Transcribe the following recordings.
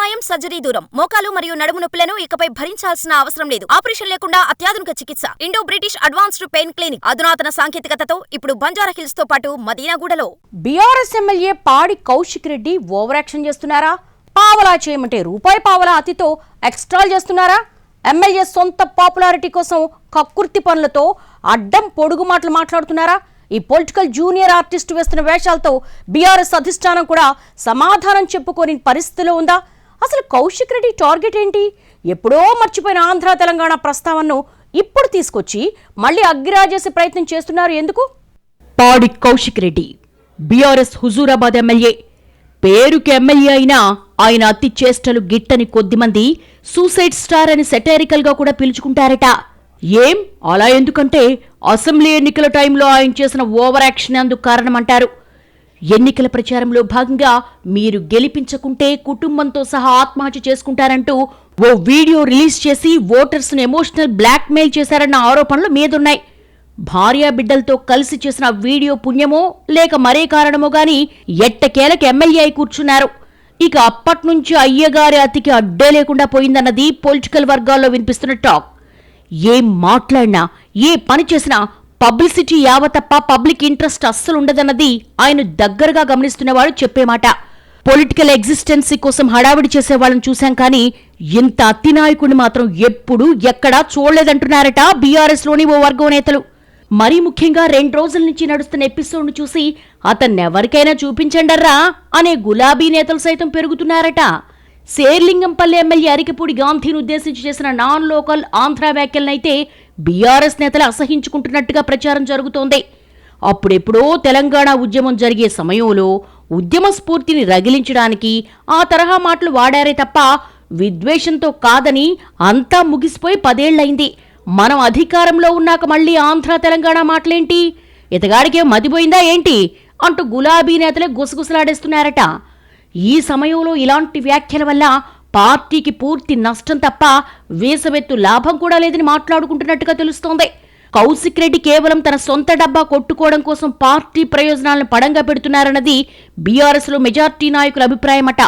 మాయం సర్జరీ దూరం. మోకాలు మరియు నడుము నొప్పులను ఇకపై భరించాల్సిన అవసరం లేదు. ఆపరేషన్ లేకుండా అత్యాధునిక చికిత్స. Indo British advanced pain clinic. అధునాతన సాంకేతికతతో ఇప్పుడు బంజారాహిల్స్ తో పాటు మదీనాగూడలో. బీఆర్ఎస్ ఎమ్మెల్యే పాడి కౌశిక్ రెడ్డి ఓవర్ యాక్షన్ చేస్తున్నారా? పావలా చేయమంటే రూపాయి పావలా అతితో ఎక్స్ట్రాల్ చేస్తున్నారా? ఎమ్మెల్యే సొంత పాపులారిటీ కోసం కక్కుర్తి పనులతో అడ్డం పొడుగు మాటలు మాట్లాడుతున్నారా? ఈ పొలిటికల్ జూనియర్ ఆర్టిస్ట్ వేస్తున్న వేషాలతో బీఆర్ఎస్ అధిష్టానం కూడా సమాధానం చెప్పుకోని పరిస్థితిలో ఉందా? అసలు కౌశిక్ రెడ్డి టార్గెట్ ఏంటి? ఎప్పుడో మర్చిపోయిన ఆంధ్ర తెలంగాణ ప్రస్తావనను ఇప్పుడు తీసుకొచ్చి మళ్ళీ అగ్గిరాజేసే ప్రయత్నం చేస్తున్నారు ఎందుకు? పాడి కౌశిక్ రెడ్డి బీఆర్ఎస్ హుజూరాబాద్ ఎమ్మెల్యే. పేరుకి ఎమ్మెల్యే అయినా ఆయన అతి చేష్టలు గిట్టని కొద్దిమంది సూసైడ్ స్టార్ అని సెటైరికల్ గా కూడా పిలుచుకుంటారట. ఏం అలా ఎందుకంటే అసెంబ్లీ ఎన్నికల టైంలో ఆయన చేసిన ఓవర్ యాక్షన్ అందుకు కారణమంటారు. ఎన్నికల ప్రచారంలో భాగంగా మీరు గెలిపించకుంటే కుటుంబంతో సహా ఆత్మహత్య చేసుకుంటారంటూ ఓ వీడియో రిలీజ్ చేసి ఓటర్స్ ను ఎమోషనల్ బ్లాక్ మెయిల్ చేశారన్న ఆరోపణలు మీదున్నాయి. భార్యా బిడ్డలతో కలిసి చేసిన వీడియో పుణ్యమో లేక మరే కారణమో గాని ఎట్టకేలకు ఎమ్మెల్యే అయి కూర్చున్నారు. ఇక అప్పట్నుంచి అయ్యగారి అతికి అడ్డే లేకుండా పోయిందన్నది పొలిటికల్ వర్గాల్లో వినిపిస్తున్న టాక్. ఏం మాట్లాడినా ఏ పని చేసినా పబ్లిసిటీ యావతప్ప పబ్లిక్ ఇంట్రెస్ట్ అస్సలుండదన్నది ఆయన దగ్గరగా గమనిస్తున్నవాడు చెప్పే మాట. పొలిటికల్ ఎగ్జిస్టెన్సీ కోసం హడావిడి చేసేవాళ్ళని చూశాం కానీ ఇంత అతినాయకుడిని మాత్రం ఎప్పుడూ ఎక్కడా చూడలేదంటున్నారట బీఆర్ఎస్ లోని ఓ వర్గం నేతలు. మరీ ముఖ్యంగా 2 రోజుల నుంచి నడుస్తున్న ఎపిసోడ్ను చూసి అతన్నెవరికైనా చూపించండర్రా అనే గులాబీ నేతలు సైతం పెరుగుతున్నారట. శేర్లింగంపల్లి ఎమ్మెల్యే అరికపూడి గాంధీని ఉద్దేశించి చేసిన నాన్ లోకల్ ఆంధ్ర వ్యాఖ్యలనైతే బీఆర్ఎస్ నేతలు అసహించుకుంటున్నట్టుగా ప్రచారం జరుగుతోంది. అప్పుడెప్పుడో తెలంగాణ ఉద్యమం జరిగే సమయంలో ఉద్యమ స్ఫూర్తిని రగిలించడానికి ఆ తరహా మాటలు వాడారే తప్ప విద్వేషంతో కాదని అంతా ముగిసిపోయి 10 ఏళ్లయింది. మనం అధికారంలో ఉన్నాక మళ్లీ ఆంధ్ర తెలంగాణ మాటలేంటి? ఇతగాడికేం మతిపోయిందా ఏంటి అంటూ గులాబీ నేతలే గుసగుసలాడేస్తున్నారట. ఈ సమయంలో ఇలాంటి వ్యాఖ్యల వల్ల పార్టీకి పూర్తి నష్టం తప్ప వేసవెత్తు లాభం కూడా లేదని మాట్లాడుకుంటున్నట్టుగా తెలుస్తోంది. కౌశిక్ రెడ్డి కేవలం తన సొంత డబ్బా కొట్టుకోవడం కోసం పార్టీ ప్రయోజనాలను పడంగా పెడుతున్నారన్నది బీఆర్ఎస్ లో మెజార్టీ నాయకుల అభిప్రాయమట.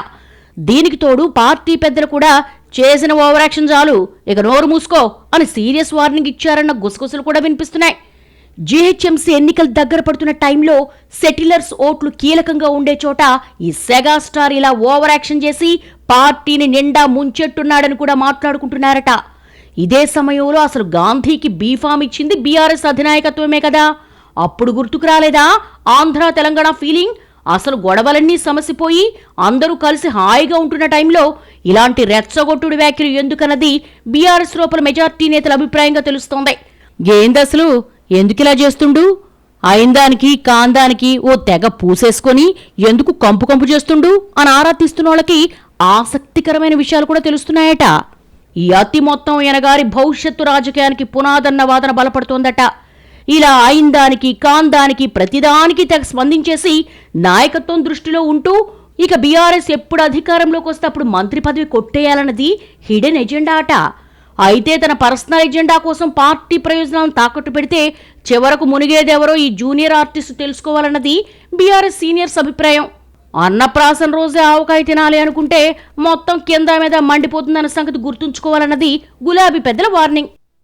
దీనికి తోడు పార్టీ పెద్దలు కూడా చేసిన ఓవర్ యాక్షన్ చాలు, ఇక నోరు మూసుకో అని సీరియస్ వార్నింగ్ ఇచ్చారన్న గుసగుసలు కూడా వినిపిస్తున్నాయి. జీహెచ్ఎంసీ ఎన్నికలు దగ్గర పడుతున్న టైంలో సెటిలర్స్ ఓట్లు కీలకంగా ఉండే చోట ఈ సెగా స్టార్ ఇలా ఓవర్ యాక్షన్ చేసి పార్టీని నిండా ముంచెట్టున్నాడని కూడా మాట్లాడుకుంటున్నారట. ఇదే సమయంలో అసలు గాంధీకి బీఫామ్ ఇచ్చింది బీఆర్ఎస్ అధినాయకత్వమే కదా. అప్పుడు గుర్తుకు రాలేదా ఆంధ్ర తెలంగాణ ఫీలింగ్? అసలు గొడవలన్నీ సమసిపోయి అందరూ కలిసి హాయిగా ఉంటున్న టైంలో ఇలాంటి రెచ్చగొట్టుడు వ్యాఖ్యలు ఎందుకన్నది బీఆర్ఎస్ లోపల మెజార్టీ నేతల అభిప్రాయంగా తెలుస్తోంది. ఏందసలు ఎందుకిలా చేస్తుండు? అయిందానికి కాందానికి ఓ తెగ పూసేసుకొని ఎందుకు కంపు కంపు చేస్తుండు అని ఆరా తీస్తున్న వాళ్ళకి ఆసక్తికరమైన విషయాలు కూడా తెలుస్తున్నాయట. ఈ అతి మొత్తం ఈయనగారి భవిష్యత్తు రాజకీయానికి పునాదన్న వాదన బలపడుతోందట. ఇలా అయిందానికి కాందానికి ప్రతిదానికి తెగ స్పందించేసి నాయకత్వం దృష్టిలో ఉంటూ ఇక బీఆర్ఎస్ ఎప్పుడు అధికారంలోకి వస్తే అప్పుడు మంత్రి పదవి కొట్టేయాలన్నది హిడెన్ ఎజెండా అట. అయితే తన పర్సనల్ ఎజెండా కోసం పార్టీ ప్రయోజనాలను తాకట్టు పెడితే చివరకు మునిగేదెవరో ఈ జూనియర్ ఆర్టిస్టు తెలుసుకోవాలన్నది బీఆర్ఎస్ సీనియర్స్ అభిప్రాయం. అన్నప్రాసన రోజే ఆవకాయ తినాలి అనుకుంటే మొత్తం కింద మీద మండిపోతుందన్న సంగతి గుర్తుంచుకోవాలన్నది గులాబీ పెద్దల వార్నింగ్.